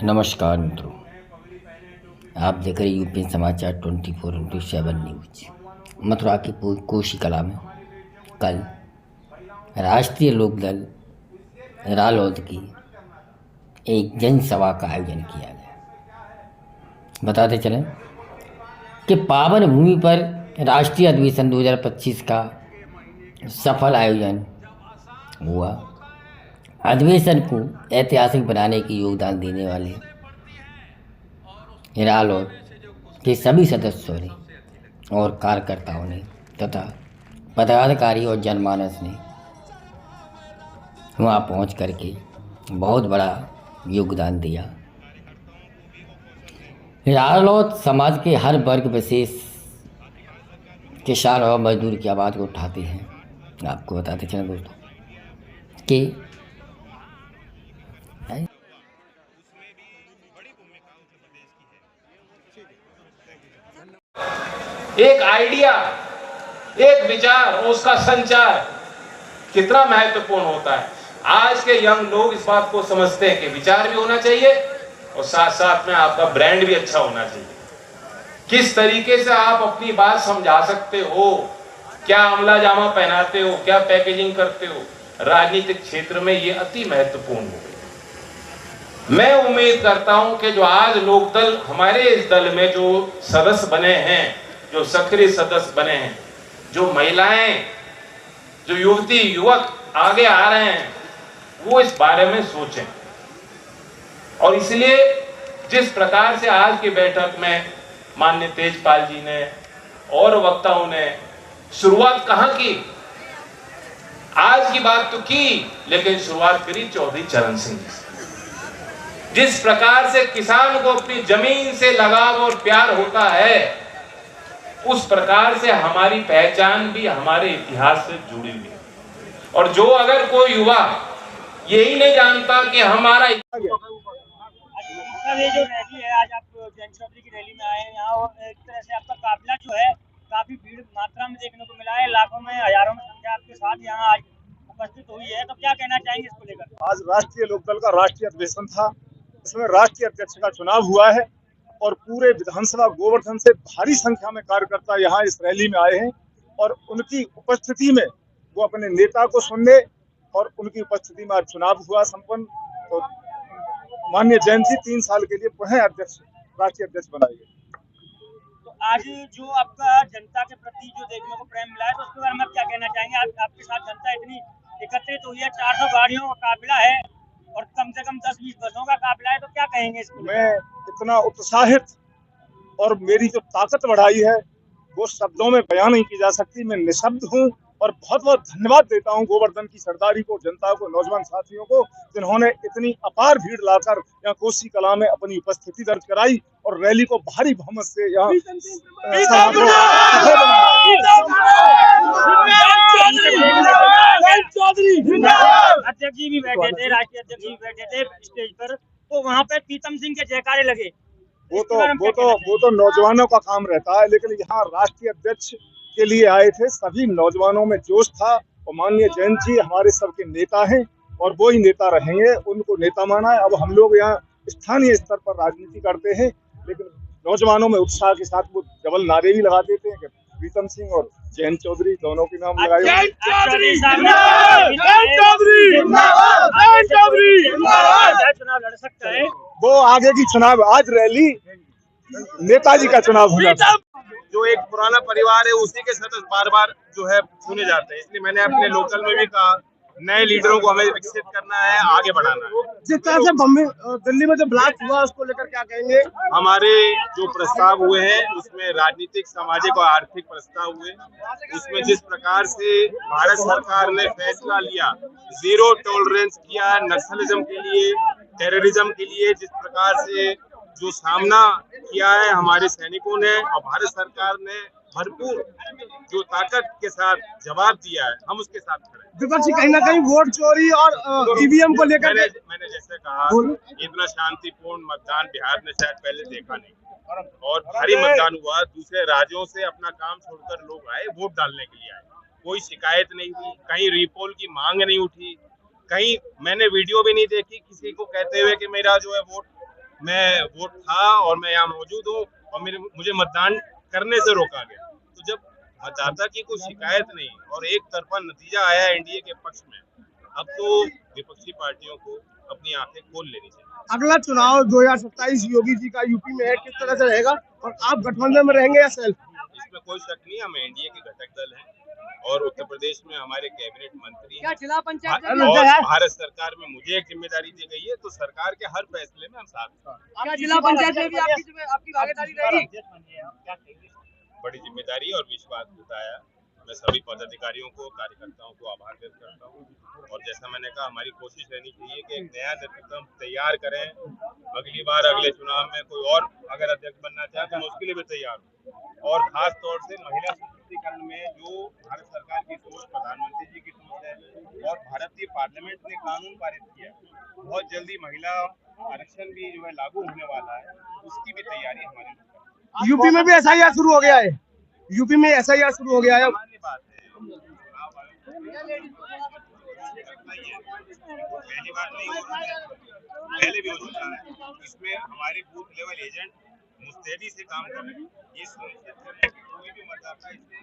नमस्कार मित्रों, आप देख रहे यूपी समाचार 24/7 न्यूज। मथुरा की कोसी कला में कल राष्ट्रीय लोकदल रालोद की एक जनसभा का आयोजन किया गया। बताते चलें कि पावन भूमि पर राष्ट्रीय अधिवेशन 2025 का सफल आयोजन हुआ। अधिवेशन को ऐतिहासिक बनाने की योगदान देने वाले रालोद के सभी सदस्यों ने और कार्यकर्ताओं ने तथा पदाधिकारी और जनमानस ने वहाँ पहुँच करके बहुत बड़ा योगदान दिया। रालोद समाज के हर वर्ग विशेष किसान और मजदूर की आवाज़ को उठाते हैं। आपको बताते चलें दोस्तों कि एक आइडिया, एक विचार और उसका संचार कितना महत्वपूर्ण होता है। आज के यंग लोग इस बात को समझते हैं कि विचार भी होना चाहिए और साथ साथ में आपका ब्रांड भी अच्छा होना चाहिए। किस तरीके से आप अपनी बात समझा सकते हो, क्या अमला जामा पहनाते हो, क्या पैकेजिंग करते हो, राजनीतिक क्षेत्र में ये अति महत्वपूर्ण है। मैं उम्मीद करता हूं कि जो आज लोकदल हमारे इस दल में जो सदस्य बने हैं, जो सक्रिय सदस्य बने हैं, जो महिलाएं, जो युवती युवक आगे आ रहे हैं, वो इस बारे में सोचें। और इसलिए जिस प्रकार से आज की बैठक में माननीय तेजपाल जी ने और वक्ताओं ने शुरुआत कहां की, आज की बात तो की, लेकिन शुरुआत करी चौधरी चरण सिंह जी से। जिस प्रकार से किसान को अपनी जमीन से लगाव और प्यार होता है, उस प्रकार से हमारी पहचान भी हमारे इतिहास से जुड़ी हुई है। और जो अगर कोई युवा यही नहीं जानता कि हमारा ये जो रैली है, आज आप जैन चौधरी की रैली में आए हैं यहाँ, और एक तरह से आपका काफिला जो है काफी भीड़ मात्रा में देखने को मिला है। लाखों में हजारों में संख्या आपके साथ यहाँ आज उपस्थित हुई है, तो क्या कहना चाहेंगे इसको लेकर? आज राष्ट्रीय लोकदल का राष्ट्रीय अधिवेशन था। इसमें राष्ट्रीय अध्यक्ष का चुनाव हुआ है और पूरे विधानसभा गोवर्धन से भारी संख्या में कार्यकर्ता यहाँ इस रैली में आए हैं और उनकी उपस्थिति में वो अपने नेता को सुनने, और उनकी उपस्थिति में आज चुनाव हुआ संपन्न। तो माननीय जैन जी 3 साल के लिए पुनः अध्यक्ष, राष्ट्रीय अध्यक्ष बनाए गए। तो आज जो आपका जनता के प्रति जो देखने को प्रेम मिला है, तो उसके बारे में आप क्या कहना चाहेंगे? आपके साथ जनता इतनी एकत्रित हुई है, 400 गाड़ियों का काफिला है और कम से कम 10-20 बसों का काफिला है, तो क्या कहेंगे इसको? मैं इतना उत्साहित और मेरी जो ताकत बढ़ाई है वो शब्दों में बयान नहीं की जा सकती। मैं निशब्द हूँ और बहुत बहुत धन्यवाद देता हूँ गोवर्धन की सरदारी को, जनता को, नौजवान साथियों को, जिन्होंने इतनी अपार भीड़ लाकर यहाँ कोसी कला में अपनी उपस्थिति दर्ज कराई और रैली को भारी बहुमत से यहाँ अध्यक्ष जी भी बैठे थे, राष्ट्रीय अध्यक्ष जी बैठे थे स्टेज पर, तो वहाँ पे प्रीतम सिंह के जयकारे लगे। वो तो नौजवानों का काम रहता है, लेकिन यहाँ राष्ट्रीय अध्यक्ष के लिए आए थे। सभी नौजवानों में जोश था और माननीय जैन जी हमारे सबके नेता हैं और वो ही नेता रहेंगे, उनको नेता माना है। अब हम लोग यहाँ स्थानीय स्तर पर राजनीति करते हैं, लेकिन नौजवानों में उत्साह के साथ वो डबल नारे भी लगाते थे कि प्रीतम सिंह और जैन चौधरी दोनों के नाम लगाए। चुनाव लड़ सकता है वो आगे की चुनाव, आज रैली नेताजी का चुनाव हुआ। जो एक पुराना परिवार है उसी के सदस्य बार बार जो है चुने जाते हैं, इसलिए मैंने अपने लोकल में भी कहा नए लीडरों को हमें विकसित करना है, आगे बढ़ाना है। जिस तरह से दिल्ली में जो ब्लास्ट हुआ उसको लेकर क्या कहेंगे? हमारे जो प्रस्ताव हुए हैं उसमें राजनीतिक, सामाजिक और आर्थिक प्रस्ताव हुए, उसमें जिस प्रकार से भारत सरकार ने फैसला लिया, जीरो टॉलरेंस किया नक्सलिज्म के लिए, टेररिज्म के लिए, जिस प्रकार से जो सामना किया है हमारे सैनिकों ने और भारत सरकार ने भरपूर जो ताकत के साथ जवाब दिया है, हम उसके साथ खड़े हैं। विपक्षी कहीं ना कहीं वोट चोरी और ईवीएम को लेकर मैंने जैसे कहा, इतना शांतिपूर्ण मतदान बिहार में शायद पहले देखा नहीं और भारी मतदान हुआ। दूसरे राज्यों से अपना काम छोड़कर लोग आए, वोट डालने के लिए आए, कोई शिकायत नहीं हुई, कहीं रीपोल की मांग नहीं उठी, कहीं मैंने वीडियो भी नहीं देखी किसी को कहते हुए कि मेरा जो है वोट मैं वोट था और मैं यहाँ मौजूद हूँ और मुझे मतदान करने से रोका गया। तो जब मतदाता की कोई शिकायत नहीं और एक तरफा नतीजा आया एनडीए के पक्ष में, अब तो विपक्षी पार्टियों को अपनी आंखें खोल लेनी चाहिए। अगला चुनाव 2027 योगी जी का यूपी में है, किस तरह से रहेगा और आप गठबंधन में रहेंगे या सेल्फ? इसमें कोई शक नहीं, हम एनडीए के घटक दल हैं और उत्तर प्रदेश में हमारे कैबिनेट मंत्री हैं और भारत सरकार में मुझे एक जिम्मेदारी दी गई है, तो सरकार के हर फैसले में हम साथ हैं। क्या जिला पंचायत में भी आपकी भागीदारी रहेगी? बड़ी जिम्मेदारी और विश्वास जताया। मैं सभी पदाधिकारियों को, कार्यकर्ताओं को आभार व्यक्त करता हूँ और जैसा मैंने कहा, हमारी कोशिश रहनी चाहिए कि एक नया नेतृत्व तैयार करें। अगली बार अगले चुनाव में कोई और अगर अध्यक्ष बनना चाहे तो मैं उसके लिए भी तैयार हूँ। और खास तौर से महिला सशक्तिकरण में जो भारत सरकार की सोच, प्रधानमंत्री जी की सोच है और भारतीय पार्लियामेंट ने कानून पारित किया, बहुत जल्दी महिला आरक्षण भी जो है लागू होने वाला है, उसकी भी तैयारी हमारी। यूपी में भी एसआईआर शुरू हो गया है। यूपी में एसआईआर शुरू हो गया है। सामान्य बात है, चुनाव आयोग पहली बार नहीं हो रहा है, पहले भी हो चुका है। इसमें हमारे बूथ लेवल एजेंट मुस्तैदी से काम कर रहे हैं, ये सुनिश्चित करें कि कोई भी मतदाता इसमें